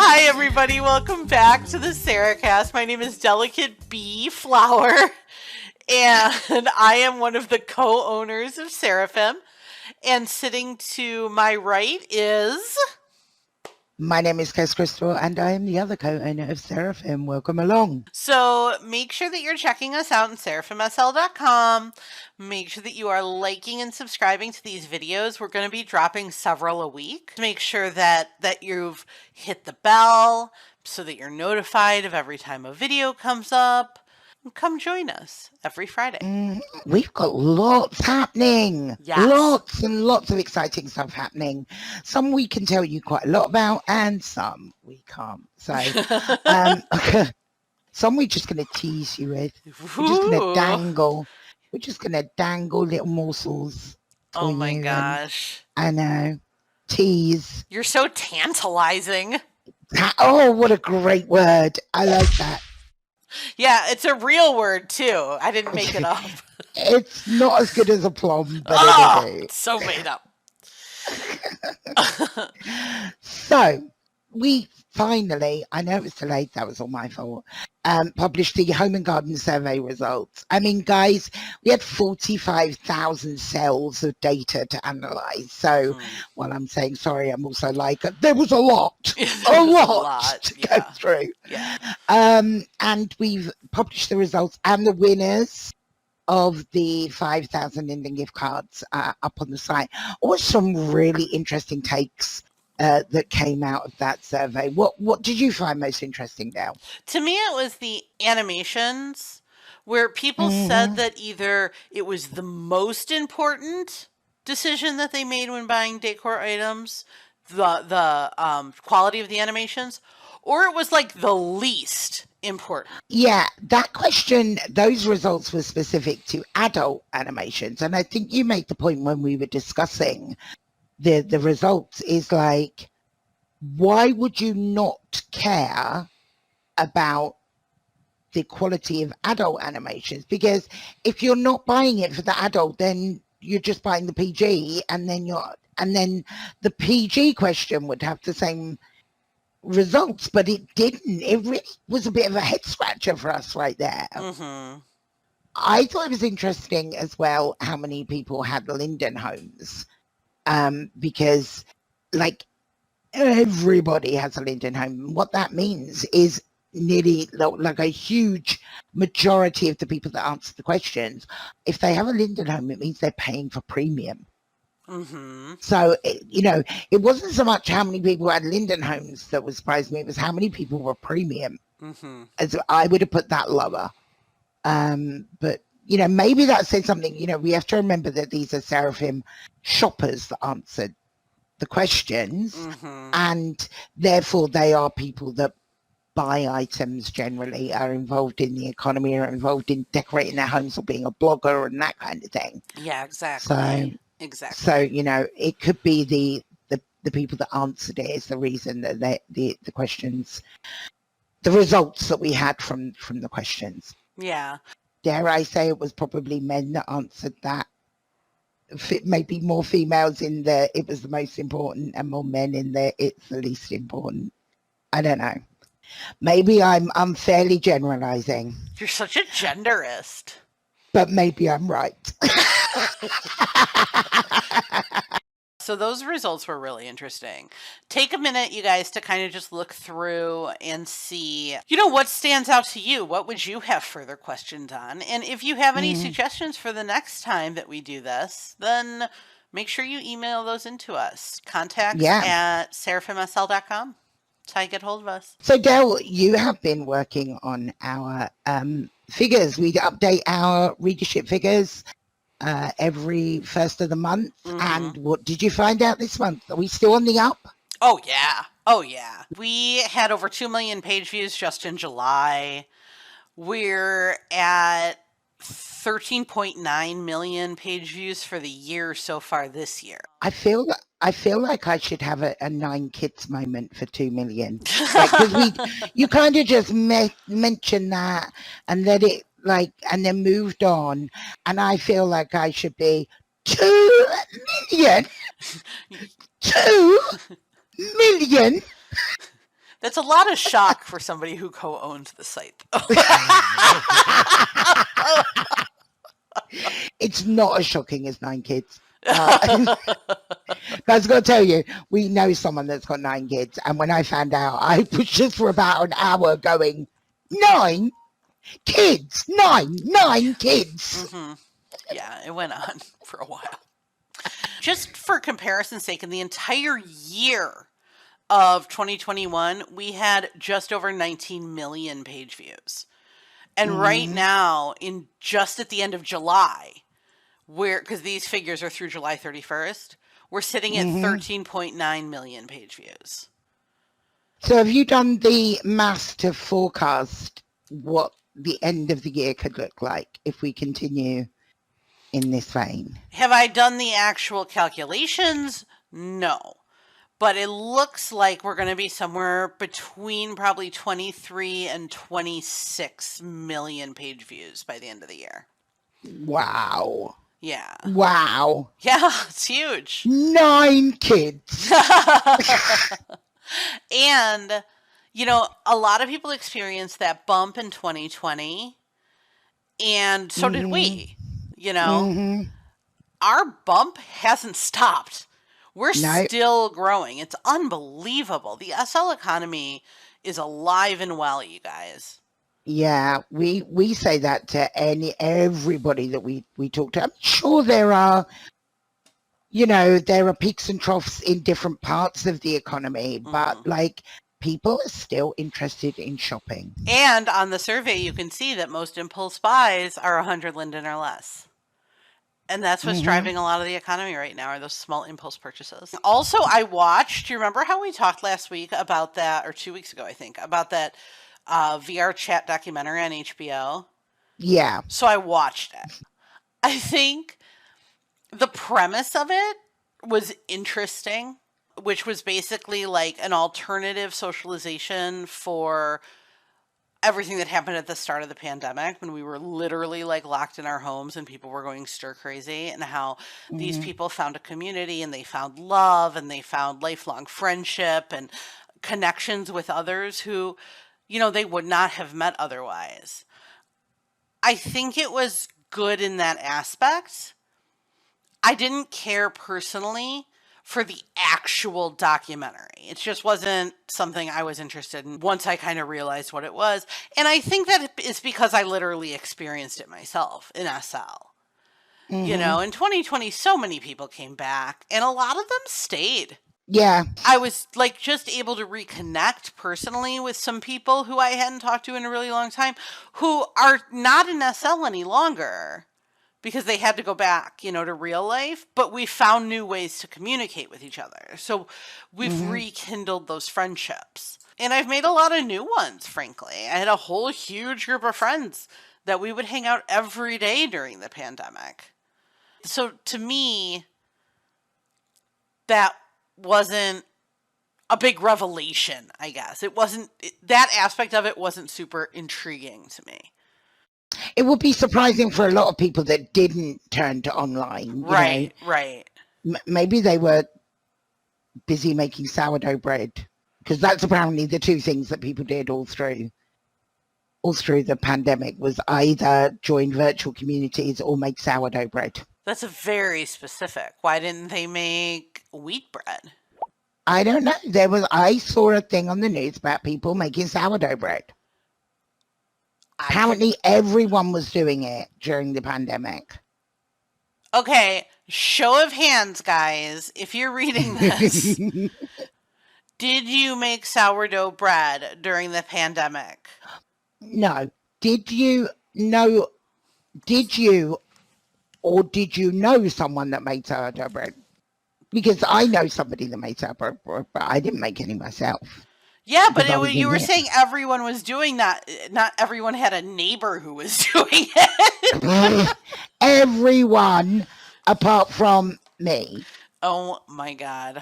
Hi, everybody. Welcome back to the SeraCast. My name is Delicate Bee Flower, and I am one of the co-owners of Seraphim. And sitting to my right is... My name is Kes Crystal, and I am the other co-owner of Seraphim. Welcome along. So make sure that you're checking us out on SeraphimSL.com. Make sure that you are liking and subscribing to these videos. We're going to be dropping several a week. Make sure that you've hit the bell so that you're notified of every time a video comes up. Come join us every Friday. We've got lots happening. Yes. Lots and lots of exciting stuff happening. Some we can tell you quite a lot about, and some we can't. So some we're just going to tease you with. We're just going to dangle. We're just going to dangle little morsels. Oh my gosh. I know. Tease. You're so tantalizing. Oh, what a great word. I like that. Yeah, it's a real word too. I didn't make it up. It's not as good as a plum, but it is. It's so made up. So we finally, I know it was delayed, that was all my fault, published the Home and Garden Survey results. I mean, guys, we had 45,000 cells of data to analyze. So while I'm saying sorry, I'm also like, there was a lot, a lot to go through. Yeah. And we've published the results and the winners of the 5,000 Linden gift cards up on the site. Also some really interesting takes that came out of that survey. What did you find most interesting now? To me, it was the animations where people said that either it was the most important decision that they made when buying decor items, the quality of the animations, or it was like the least important. Yeah, that question, those results were specific to adult animations. And I think you made the point when we were discussing the results is like, why would you not care about the quality of adult animations? Because if you're not buying it for the adult, then you're just buying the PG, and then the PG question would have the same results, but it didn't. It really was a bit of a head scratcher for us right there. I thought it was interesting as well how many people had Linden homes. Because like everybody has a Linden home. What that means is nearly like a huge majority of the people that answer the questions, if they have a Linden home, it means they're paying for premium. So, it wasn't so much how many people had Linden homes that was surprised me, it was how many people were premium. As I would have put that lower. But maybe that says something. We have to remember that these are Seraphim shoppers that answered the questions, and therefore they are people that buy items generally, are involved in the economy, are involved in decorating their homes or being a blogger and that kind of thing. Yeah, exactly. So it could be the people that answered it is the reason that the questions, the results that we had from the questions. Yeah. Dare I say it was probably men that answered that. Maybe more females in the it was the most important, and more men in the it's the least important. I don't know. Maybe I'm unfairly generalizing. You're such a genderist. But maybe I'm right. So those results were really interesting. Take a minute, you guys, to kind of just look through and see, what stands out to you. What would you have further questions on? And if you have any suggestions for the next time that we do this, then make sure you email those into us. Contact at SeraphimSL.com. That's how you get hold of us. So, Del, you have been working on our figures. We update our readership figures every first of the month. And what did you find out this month? Are we still on the up? Oh yeah. We had over 2 million page views just in July. We're at 13.9 million page views for the year so far this year. I feel like I should have a 9 kids moment for 2 million. Because you kind of just mentioned that and let it and then moved on, and I feel like I should be 2 million. 2 million. That's a lot of shock for somebody who co-owns the site, though. It's not as shocking as 9 kids. But I've got to tell you, we know someone that's got 9 kids, and when I found out, I was just for about an hour going, 9 kids, 9 kids. Mm-hmm. Yeah, it went on for a while. Just for comparison's sake, in the entire year of 2021, we had just over 19 million page views. And right now, just at the end of July, because these figures are through July 31st, we're sitting at 13.9 million page views. So have you done the maths to forecast what the end of the year could look like if we continue in this vein? Have I done the actual calculations? No. But it looks like we're going to be somewhere between probably 23 and 26 million page views by the end of the year. Wow. Yeah. Wow. Yeah, it's huge. 9 kids. And, you know, a lot of people experienced that bump in 2020, and so did we. You know, our bump hasn't stopped. We're still growing. It's unbelievable. The SL economy is alive and well, you guys. Yeah, we say that to everybody that we talk to. I'm sure there are, you know, there are peaks and troughs in different parts of the economy, but like people are still interested in shopping. And on the survey, you can see that most impulse buys are 100 linden or less. And that's what's driving a lot of the economy right now, are those small impulse purchases. Also, I watched, do you remember how we talked last week about that, or 2 weeks ago, I think, about that VR chat documentary on HBO? Yeah. So I watched it. I think the premise of it was interesting, which was basically like an alternative socialization for everything that happened at the start of the pandemic, when we were literally like locked in our homes and people were going stir crazy, and how these people found a community and they found love and they found lifelong friendship and connections with others who, you know, they would not have met otherwise. I think it was good in that aspect. I didn't care personally for the actual documentary. It just wasn't something I was interested in once I kind of realized what it was. And I think that is because I literally experienced it myself in SL. You know, in 2020, so many people came back and a lot of them stayed. Yeah. I was like just able to reconnect personally with some people who I hadn't talked to in a really long time, who are not in SL any longer, because they had to go back, you know, to real life, but we found new ways to communicate with each other. So we've rekindled those friendships. And I've made a lot of new ones, frankly. I had a whole huge group of friends that we would hang out every day during the pandemic. So to me, that wasn't a big revelation, I guess. It wasn't, that aspect of it wasn't super intriguing to me. It would be surprising for a lot of people that didn't turn to online. Right, you know? right. Maybe they were busy making sourdough bread, because that's apparently the 2 things that people did all through the pandemic, was either join virtual communities or make sourdough bread. That's a very specific. Why didn't they make wheat bread? I don't know. I saw a thing on the news about people making sourdough bread. Apparently everyone was doing it during the pandemic. Okay, show of hands, guys. If you're reading this, did you make sourdough bread during the pandemic? No. Did you or did you know someone that made sourdough bread? Because I know somebody that made sourdough bread, but I didn't make any myself. Yeah, but you were saying everyone was doing that. Not everyone had a neighbor who was doing it. Everyone apart from me. Oh my God.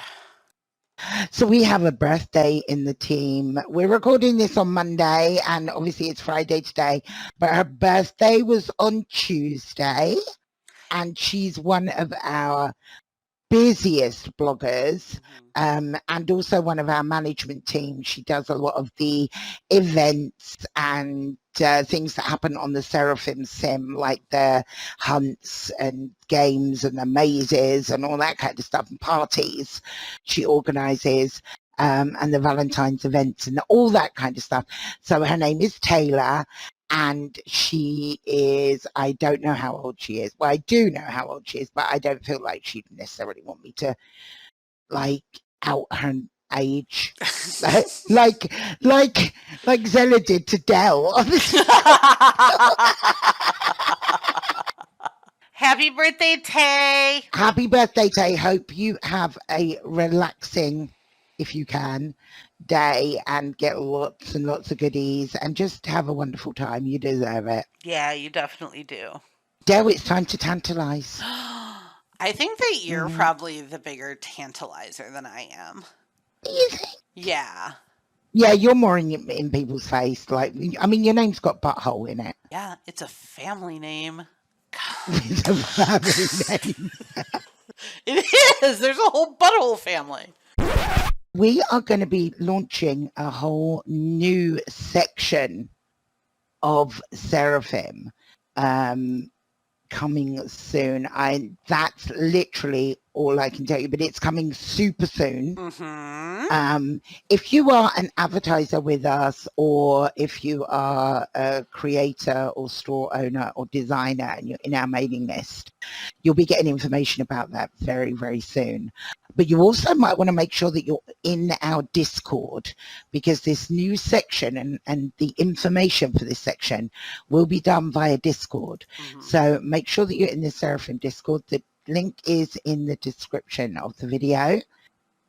So we have a birthday in the team. We're recording this on Monday, and obviously it's Friday today, but her birthday was on Tuesday, and she's one of our busiest bloggers, and also one of our management team. She does a lot of the events and things that happen on the Seraphim sim, like the hunts and games and the mazes and all that kind of stuff, and parties she organises, and the Valentine's events and all that kind of stuff. So her name is Taylor. And she is, I don't know how old she is. Well, I do know how old she is, but I don't feel like she'd necessarily want me to, like, out her age. like Zella did to Dell. Happy birthday, Tay. Happy birthday, Tay. Hope you have a relaxing, if you can, day and get lots and lots of goodies and just have a wonderful time. You deserve it. Yeah, you definitely do. Dell, it's time to tantalize. I think that you're probably the bigger tantalizer than I am. Do you think? Yeah. Yeah, you're more in people's face. Like, I mean, your name's got butthole in it. Yeah, it's a family name. It's a family name. It is. There's a whole butthole family. We are going to be launching a whole new section of Seraphim coming soon. That's literally all I can tell you, but it's coming super soon. If you are an advertiser with us, or if you are a creator or store owner or designer and you're in our mailing list, you'll be getting information about that very, very soon. But you also might want to make sure that you're in our Discord, because this new section and the information for this section will be done via Discord. So make sure that you're in the Seraphim Discord. The link is in the description of the video.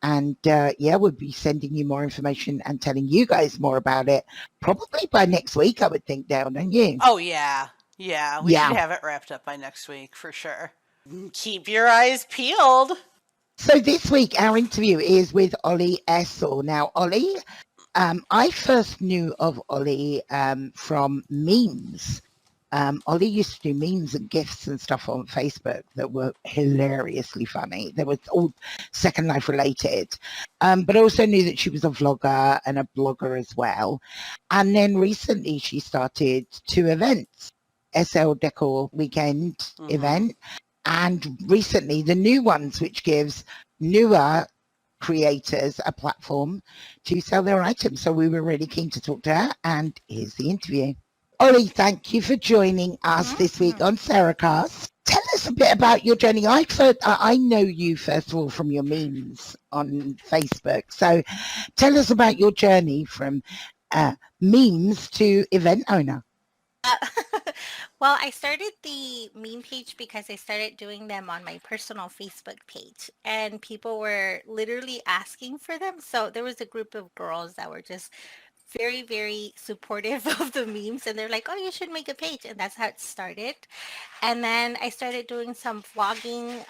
And yeah, we'll be sending you more information and telling you guys more about it probably by next week, I would think, Dale, don't you? Oh, yeah. Yeah, we should have it wrapped up by next week for sure. Keep your eyes peeled. So this week, our interview is with Olly Esel. Now, Olly, I first knew of Olly from memes. Olly used to do memes and GIFs and stuff on Facebook that were hilariously funny. They were all Second Life related. But I also knew that she was a vlogger and a blogger as well. And then recently she started 2 events, SL Decor Weekend event, and recently the new ones, which gives newer creators a platform to sell their items. So we were really keen to talk to her, and here's the interview. Olly, thank you for joining us this week on SeraCast. Tell us a bit about your journey. I know you, first of all, from your memes on Facebook. So tell us about your journey from memes to event owner. Well, I started the meme page because I started doing them on my personal Facebook page, and people were literally asking for them. So there was a group of girls that were just very, very supportive of the memes, and they're like, oh, you should make a page. And that's how it started. And then I started doing some vlogging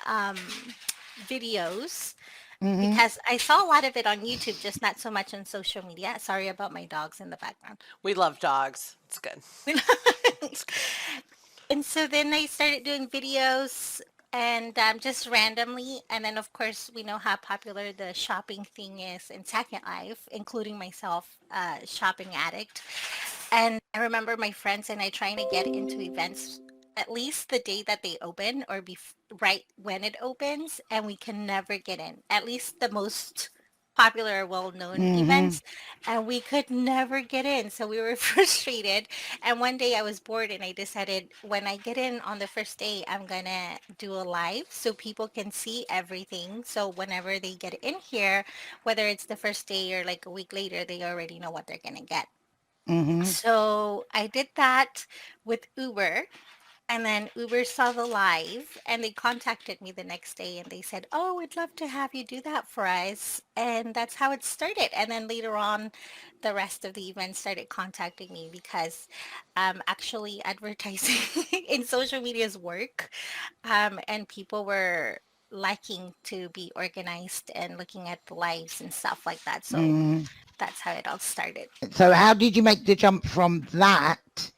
videos because I saw a lot of it on YouTube, just not so much on social media. Sorry about my dogs in the background. We love dogs. It's good. And so then I started doing videos and just randomly. And then, of course, we know how popular the shopping thing is in Second Life, including myself, shopping addict. And I remember my friends and I trying to get into events at least the day that they open, or right when it opens, and we can never get in. At least the most popular, well-known events, and we could never get in. So we were frustrated. And one day I was bored and I decided, when I get in on the first day, I'm gonna do a live so people can see everything. So whenever they get in here, whether it's the first day or like a week later, they already know what they're gonna get. So I did that with Uber. And then Uber saw the live and they contacted me the next day and they said, oh, we'd love to have you do that for us. And that's how it started. And then later on, the rest of the event started contacting me because actually advertising in social media's work, and people were liking to be organized and looking at the lives and stuff like that. So that's how it all started. So how did you make the jump from that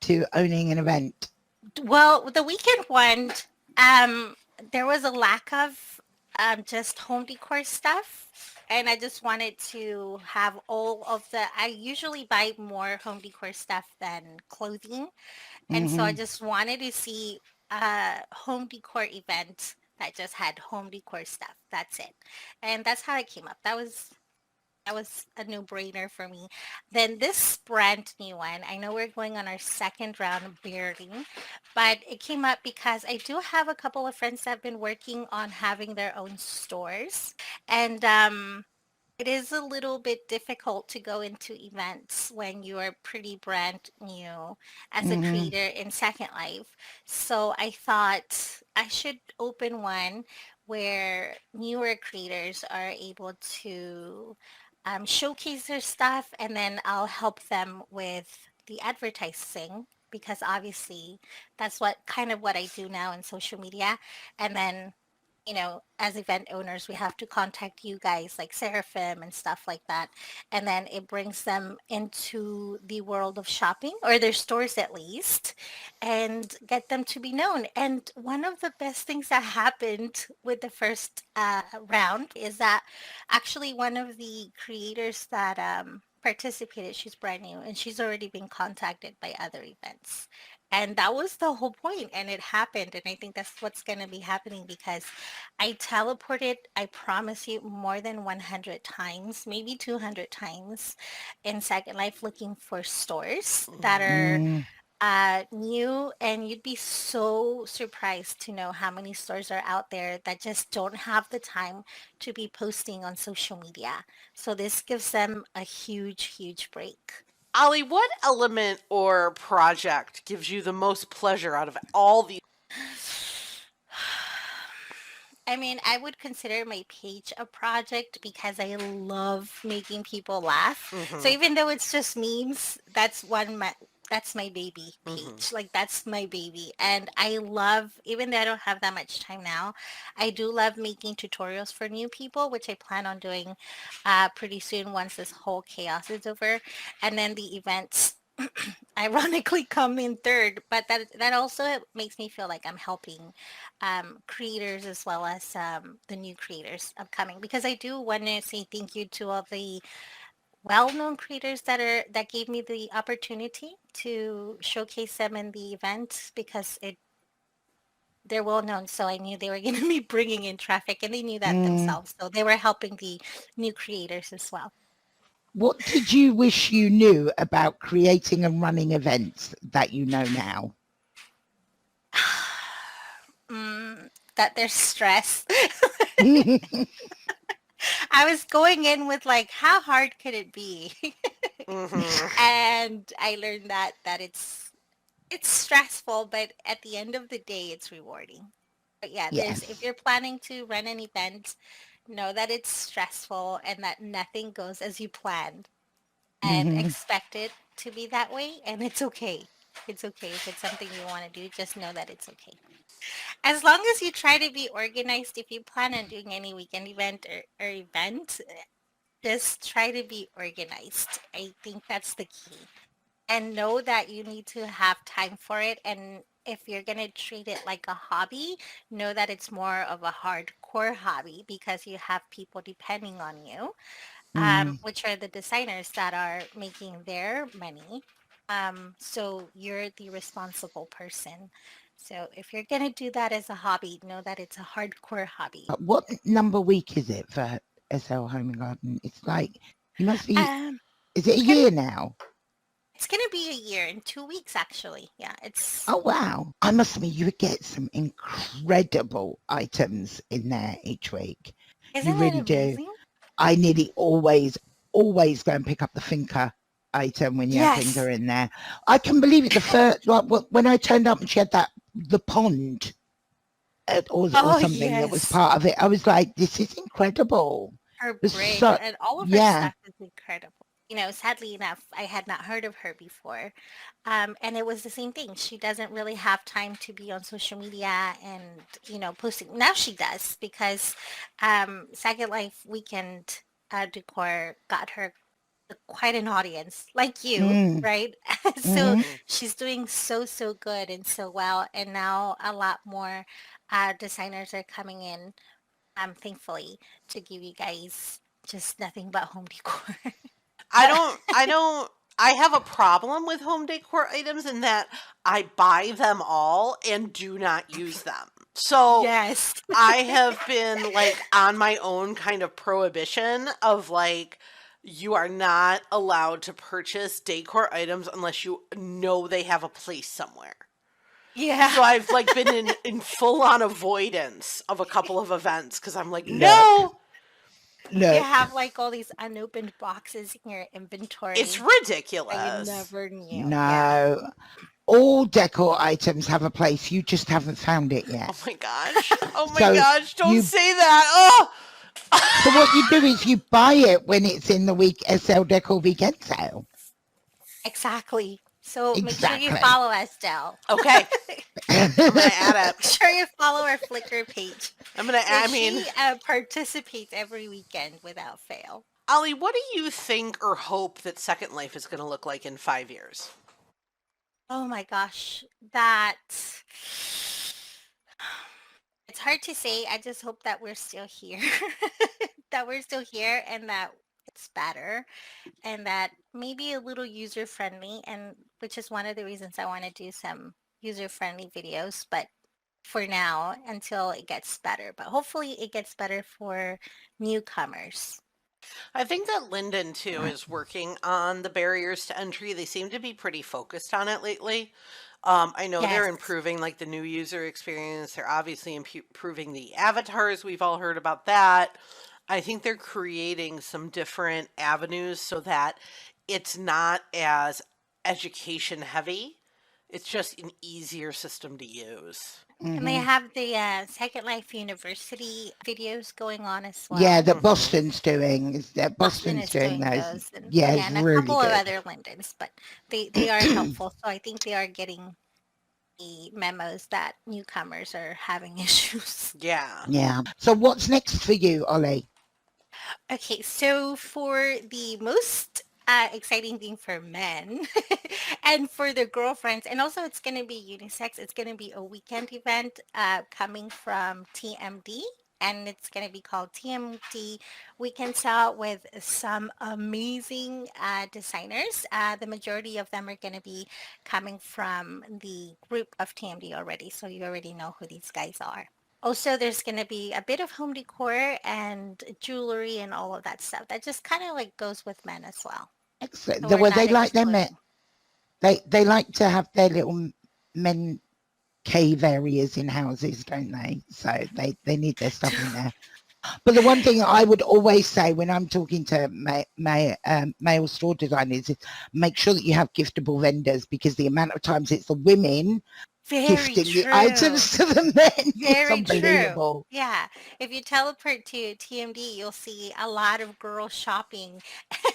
to owning an event? Well, the weekend one, there was a lack of just home decor stuff. And I just wanted to have all of I usually buy more home decor stuff than clothing. And so I Hmm. just wanted to see a home decor event that just had home decor stuff. That's it. And that's how it came up. That was a no-brainer for me. Then this brand new one, I know we're going on our second round barely, but it came up because I do have a couple of friends that have been working on having their own stores. And it is a little bit difficult to go into events when you are pretty brand new as a Hmm. creator in Second Life. So I thought I should open one where newer creators are able to showcase their stuff, and then I'll help them with the advertising, because obviously that's what I do now in social media. And then, as event owners, we have to contact you guys like Seraphim and stuff like that. And then it brings them into the world of shopping, or their stores at least, and get them to be known. And one of the best things that happened with the first round is that actually one of the creators that participated, she's brand new and she's already been contacted by other events. And that was the whole point, and it happened. And I think that's what's going to be happening, because I teleported, I promise you, more than 100 times, maybe 200 times in Second Life, looking for stores that are Mm. new. And you'd be so surprised to know how many stores are out there that just don't have the time to be posting on social media. So this gives them a huge, huge break. Olly, what element or project gives you the most pleasure out of all these? I mean, I would consider my page a project because I love making people laugh. So Mhm, even though it's just memes, that's my baby mhm. page. Like, that's my baby. And I love, even though I don't have that much time now, I do love making tutorials for new people, which I plan on doing pretty soon once this whole chaos is over. And then the events ironically come in third, but that also makes me feel like I'm helping creators, as well as the new creators upcoming, because I do want to say thank you to all the well-known creators that gave me the opportunity to showcase them in the event, because they're well known, so I knew they were going to be bringing in traffic, and they knew that Mm. themselves, so they were helping the new creators as well. What did you wish you knew about creating and running events that you know now? That there's stress. I was going in with like, how hard could it be? Mhm. And I learned that it's stressful, but at the end of the day, it's rewarding. But yeah, if Yes. you're planning to run an event, know that it's stressful and that nothing goes as you planned, and Hmm. expect it to be that way. And it's okay. It's okay if it's something you want to do. Just know that it's okay. As long as you try to be organized, if you plan on doing any weekend event or event, just try to be organized. I think that's the key. And know that you need to have time for it. And if you're going to treat it like a hobby, know that it's more of a hardcore hobby, because you have people depending on you, Mm. which are the designers that are making their money. So you're the responsible person. So if you're going to do that as a hobby, know that it's a hardcore hobby. What number week is it for SL Home and Garden? It's like, you must be, Um, is it a it's gonna year now? it's gonna be a year in 2 weeks, actually. Yeah, it's Oh, wow. I must admit, you would get some incredible items in there each week. You isn't it really do. amazing? I nearly always go and pick up the Finca item when Yes. Yatinga in there. I can believe it. The first, like, when I turned up and she had the pond or Oh, something that was yes. part of it, I was like, this is incredible. Her It was bridge so, and all of her yeah. stuff is incredible. Sadly enough, I had not heard of her before. And it was the same thing. She doesn't really have time to be on social media and, posting. Now she does, because Second Life Weekend Decor got her quite an audience, like you, Mm, right? So hmm. Mhm. she's doing so, so good and so well. And now a lot more designers are coming in thankfully, to give you guys just nothing but home decor. I have a problem with home decor items in that I buy them all and do not use them. So Yes. I have been like on my own kind of prohibition of like, you are not allowed to purchase decor items unless you know they have a place somewhere. Yeah. So I've like been in full on avoidance of a couple of events because I'm like, Look. no, You Look, have like all these unopened boxes in your inventory it's that you ridiculous. never knew. Yeah. no. All decor items have a place. You just haven't found it yet. Oh my gosh. Oh my So gosh. Don't you- say that. Oh. So what you do is you buy it when it's in the week SL Decor weekend sale. Exactly. So make sure you Exactly. follow us, Del. Okay. I'm gonna add Make it. sure you follow our Flickr page. I'm gonna add. She participates every weekend without fail. Olly, what do you think or hope that Second Life is gonna look like in 5 years? Oh my gosh, that it's hard to say. I just hope that we're still here. That we're still here and that it's better and that maybe a little user friendly, and which is one of the reasons I want to do some user friendly videos, but for now until it gets better. But hopefully it gets better for newcomers. I think that Linden too is working on the barriers to entry. They seem to be pretty focused on it lately. I know they're Yes. improving like the new user experience. They're obviously improving the avatars. We've all heard about that. I think they're creating some different avenues so that it's not as education heavy. It's just an easier system to use. And they have the Second Life University videos going on as well. Yeah, that Boston's doing. Boston Boston's is doing doing those. those. And, Yeah, and it's a really couple of good. other Lindens, but they are helpful. So I think they are getting the memos that newcomers are having issues. Yeah. Yeah. So what's next for you, Olly? Okay, so for the most exciting thing for men and for the girlfriends, and also it's going to be unisex, it's going to be a weekend event coming from TMD, and it's going to be called TMD Weekend Sale with some amazing designers. The majority of them are going to be coming from the group of TMD already, so you already know who these guys are. Also, there's going to be a bit of home decor and jewelry and all of that stuff. That just kind of like goes with men as well. Excellent. So Well, they not like their excluding. men. They like to have their little men cave areas in houses, don't they? So they need their stuff in there. But the one thing I would always say when I'm talking to male store designers is make sure that you have giftable vendors, because the amount of times it's the women Very gifting the true. items to the men Very is true. unbelievable. Yeah. If you teleport to TMD, you'll see a lot of girls shopping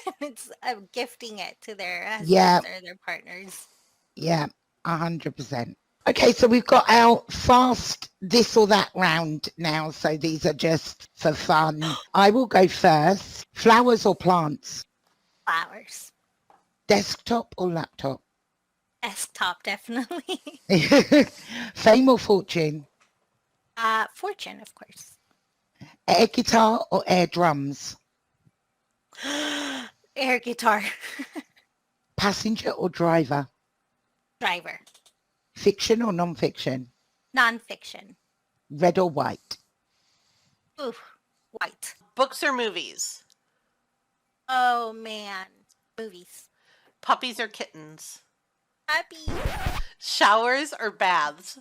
and it's gifting it to their husbands Yeah. or their partners. Yeah, 100%. Okay, so we've got our fast this or that round now. So these are just for fun. I will go first. Flowers or plants? Flowers. Desktop or laptop? Desktop, definitely. Fame or fortune? Fortune, of course. Air guitar or air drums? Air guitar. Passenger or driver? Driver. Fiction or non-fiction? Nonfiction. Red or white? Ooh, white. Books or movies? Oh man, movies. Puppies or kittens? Puppies. Showers or baths?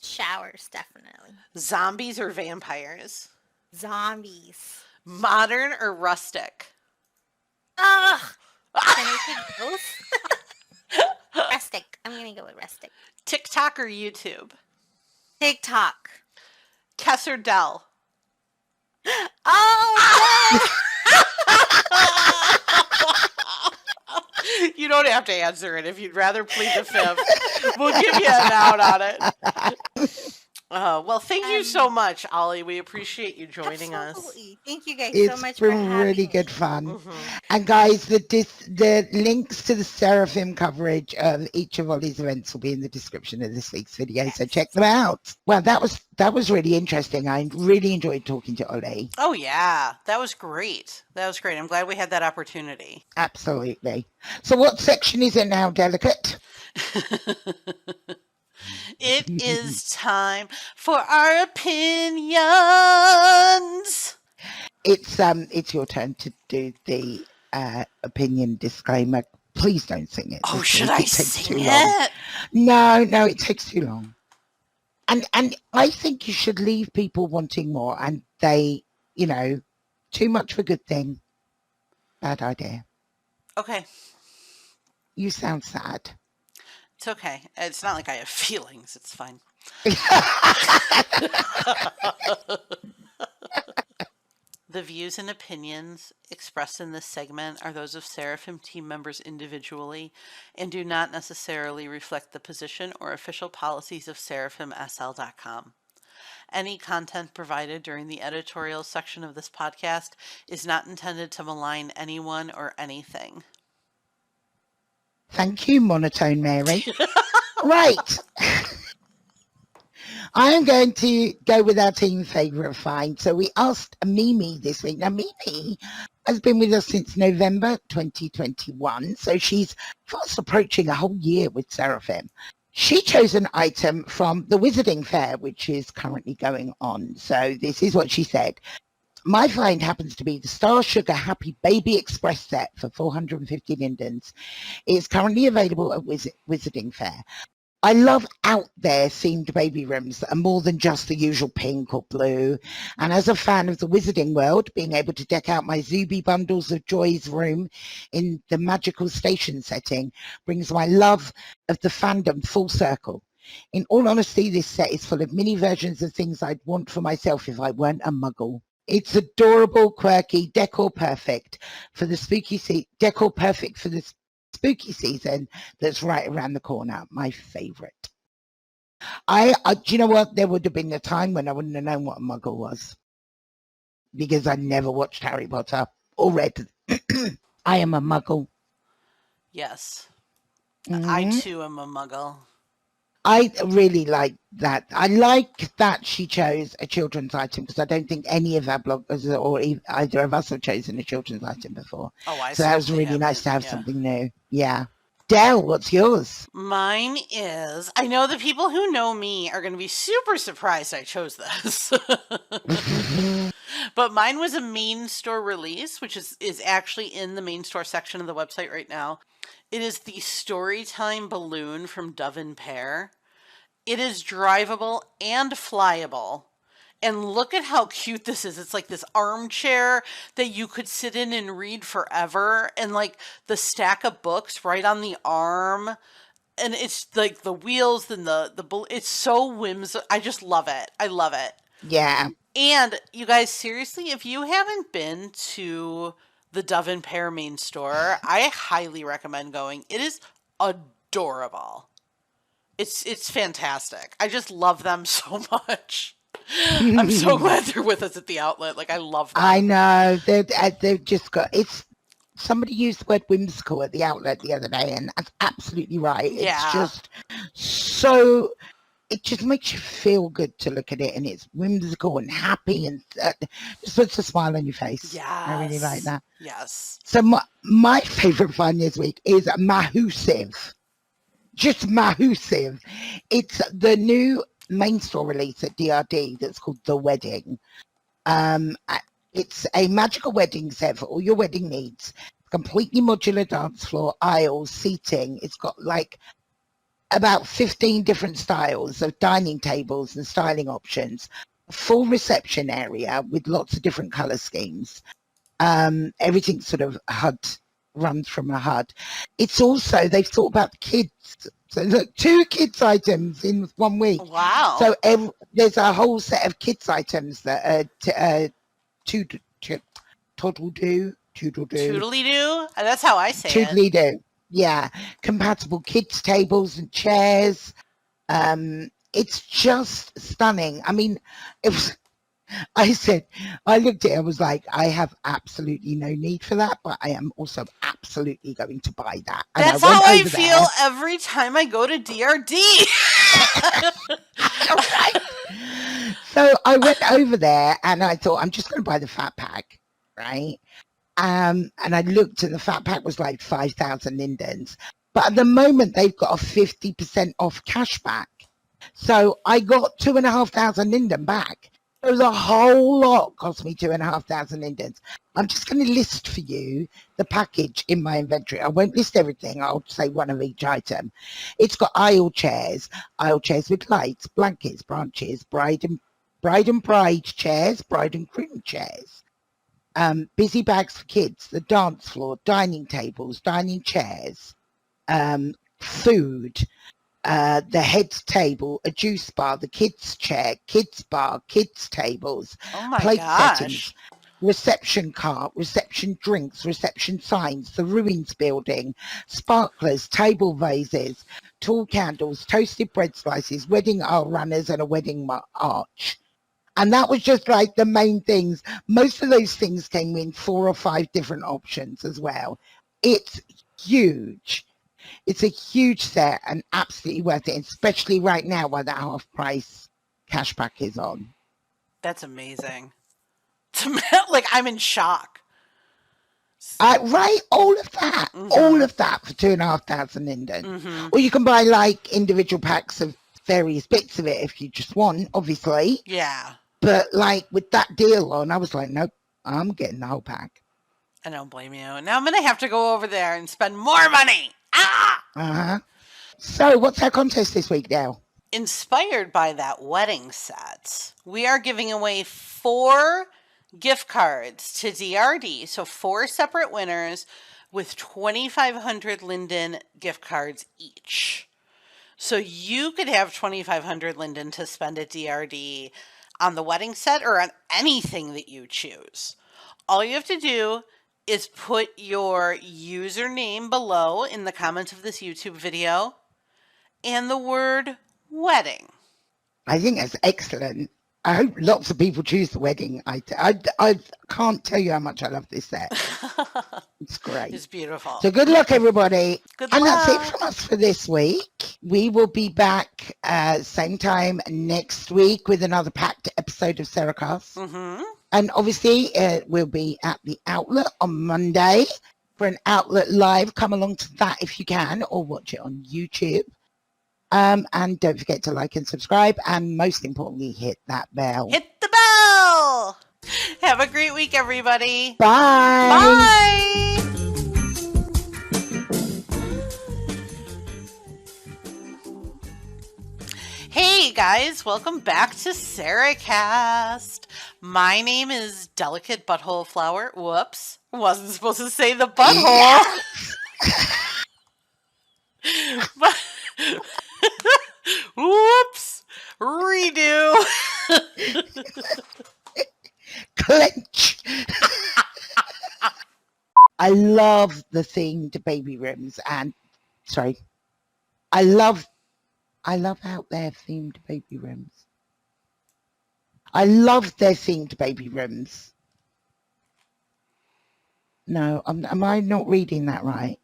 Showers, definitely. Zombies or vampires? Zombies. Modern or rustic? Ugh. Can I take both? Rustic. I'm gonna go with rustic. TikTok or YouTube? TikTok. Kess or Dell? Oh You don't have to answer it if you'd rather plead the fifth. We'll give you an out on it. Well, thank you so much, Olly. We appreciate you joining us. Absolutely. Thank you guys so It's much for been really having good me. fun. And guys, the links to the Seraphim coverage of each of Olly's events will be in the description of this week's video, so check them out. Well, that was really interesting. I really enjoyed talking to Olly. Oh yeah, that was great. That was great. I'm glad we had that opportunity. Absolutely. So what section is it now, Delicate? It is time for our opinions. It's your turn to do the opinion disclaimer. Please don't sing it. Oh, this should week. I It takes sing too long. it? No, it takes too long. And I think you should leave people wanting more, and they, too much of a good thing. Bad idea. Okay. You sound sad. It's okay. It's not like I have feelings. It's fine. The views and opinions expressed in this segment are those of Seraphim team members individually and do not necessarily reflect the position or official policies of SeraphimSL.com. Any content provided during the editorial section of this podcast is not intended to malign anyone or anything. Thank you, Monotone Mary. Right. I'm going to go with our team favourite find. So we asked Mimi this week. Now, Mimi has been with us since November 2021. So she's fast approaching a whole year with Seraphim. She chose an item from the Wizarding Fair, which is currently going on. So this is what she said. My find happens to be the Star Sugar Happy Baby Express set for 450 lindens. It's currently available at Wizarding Fair. I love out there themed baby rooms that are more than just the usual pink or blue. And as a fan of the Wizarding world, being able to deck out my Zuby Bundles of Joy's room in the magical station setting brings my love of the fandom full circle. In all honesty, this set is full of mini versions of things I'd want for myself if I weren't a muggle. It's adorable, quirky, decor perfect for the spooky spooky season that's right around the corner. My favorite. Do you know what? There would have been a time when I wouldn't have known what a muggle was because I never watched Harry Potter or read. I am a muggle. Yes. Mm-hmm. I too am a muggle. I really like that. I like that she chose a children's item because I don't think any of our bloggers or either of us have chosen a children's item before. Oh, so that was really nice to have something new. Yeah. Del, what's yours? Mine is, I know the people who know me are going to be super surprised I chose this. But mine was a main store release, which is actually in the main store section of the website right now. It is the Storytime Balloon from Dove and Pear. It is drivable and flyable. And look at how cute this is. It's like this armchair that you could sit in and read forever. And like the stack of books right on the arm. And it's like the wheels and it's so whimsical. I just love it. I love it. Yeah. And you guys, seriously, if you haven't been to the Dove and Pear main store, I highly recommend going. It is adorable. It's fantastic. I just love them so much. I'm so glad they're with us at the outlet. Like, I love them. I know. They've just got, somebody used the word whimsical at the outlet the other day, and that's absolutely right. Yeah. It's just so, it just makes you feel good to look at it, and it's whimsical and happy, and just puts a smile on your face. Yeah. I really like that. Yes. So my favourite find this week is Mahusive. Just Mahusive. It's the new main store release at DRD that's called The Wedding. It's a magical wedding set for all your wedding needs. Completely modular dance floor, aisles, seating. It's got like about 15 different styles of dining tables and styling options. A full reception area with lots of different colour schemes. Everything sort of runs from a HUD. It's also, they've thought about the kids. So look, 2 kids items in 1 week. Wow. So there's a whole set of kids items that are toodle-doo. Toodly-doo? That's how I say it. Toodly-doo. Yeah. Compatible kids tables and chairs. it's just stunning. I mean, it was, I looked at it, I was like, I have absolutely no need for that, but I am also absolutely going to buy that. And That's I went how I over feel there. every time I go to DRD. Right. So I went over there and I thought, I'm just going to buy the fat pack, right? And I looked and the fat pack was like 5,000 lindens. But at the moment, they've got a 50% off cashback. So I got 2,500 linden back. So the whole lot cost me 2,500 lindens. I'm just going to list for you the package in my inventory. I won't list everything. I'll say one of each item. It's got aisle chairs with lights, blankets, branches, bride and bride chairs, bride and groom chairs. Busy bags for kids, the dance floor, dining tables, dining chairs, food, the heads table, a juice bar, the kids chair, kids bar, kids tables, Oh my plate gosh. settings, reception cart, reception drinks, reception signs, the ruins building, sparklers, table vases, tall candles, toasted bread slices, wedding aisle runners, and a wedding arch. And that was just like the main things. Most of those things came in 4 or 5 different options as well. It's huge. It's a huge set and absolutely worth it, especially right now while that half price cashback is on. That's amazing. Like, I'm in shock. Right, all of that for 2,500 linden. Or you can buy like individual packs of various bits of it if you just want, obviously. Yeah. But like with that deal on, I was like, nope, I'm getting the whole pack. I don't blame you. Now I'm going to have to go over there and spend more money. Ah! So what's our contest this week, Dale? Inspired by that wedding set, we are giving away 4 gift cards to DRD. So 4 separate winners with 2,500 linden gift cards each. So you could have 2,500 linden to spend at DRD on the wedding set or on anything that you choose. All you have to do is put your username below in the comments of this YouTube video and the word wedding. I think that's excellent. I hope lots of people choose the wedding. I can't tell you how much I love this set. It's great. It's beautiful. So good luck, everybody. Good and luck. That's it from us for this week. We will be back same time next week with another packed episode of SeraCast. And obviously, we'll be at the Outlet on Monday for an Outlet Live. Come along to that if you can, or watch it on YouTube. And don't forget to like and subscribe, and most importantly, hit that bell. Hit the bell! Have a great week, everybody. Bye! Bye! Hey guys, welcome back to SeraCast. My name is Delicate Butthole Flower. Whoops, wasn't supposed to say the butthole. But whoops, redo. Clench. I love the themed baby rooms, and sorry, I love out there themed baby rooms. I love their themed baby rooms. No, am I not reading that right?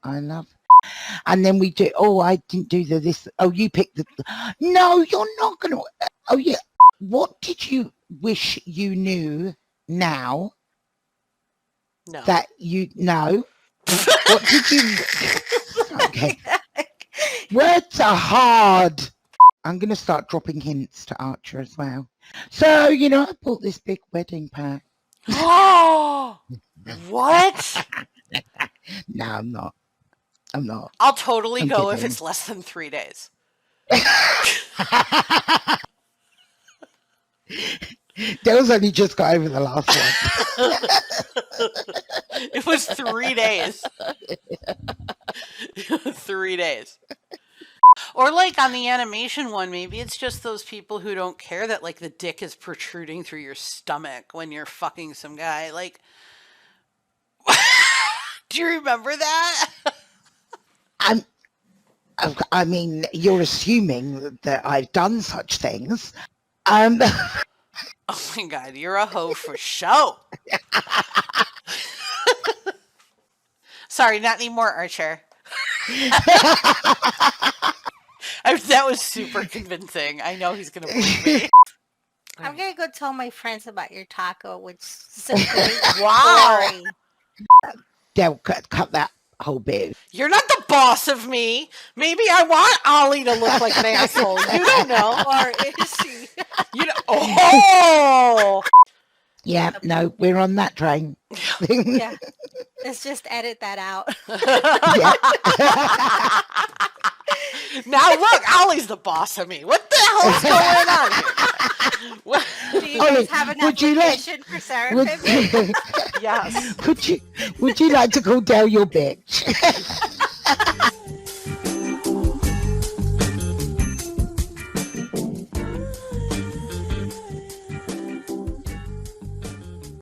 I love. And then we do. Oh, I didn't do this. Oh, you picked the. No, you're not gonna. Oh yeah. What did you wish you knew now? No. That you know. What did you? Okay. Words are hard. I'm gonna start dropping hints to Archer as well. So I bought this big wedding pack. Oh, what? No, I'm not. I'm not. I'll totally I'm go if kidding. it's less than 3 days. Dale's only just got over the last one. It was 3 days. 3 days. Or like on the animation one, maybe it's just those people who don't care that like the dick is protruding through your stomach when you're fucking some guy. Like, do you remember that? I mean, you're assuming that I've done such things. Oh my God, you're a hoe for show. Sorry, not anymore, Archer. That was super convincing. I know he's gonna believe me. I'm gonna go tell my friends about your taco, which is a great Wow. story. They'll cut that whole bit. You're not the boss of me. Maybe I want Ollie to look like an asshole. You don't know. Or is she? You know. Oh. Yeah, no, we're on that train. Yeah. Let's just edit that out. Now look, Ollie's the boss of me. What the hell's going on here? What? Do you guys have an would you like- application for Sarah Peppermint? Yes. Would you like to call Dale your bitch?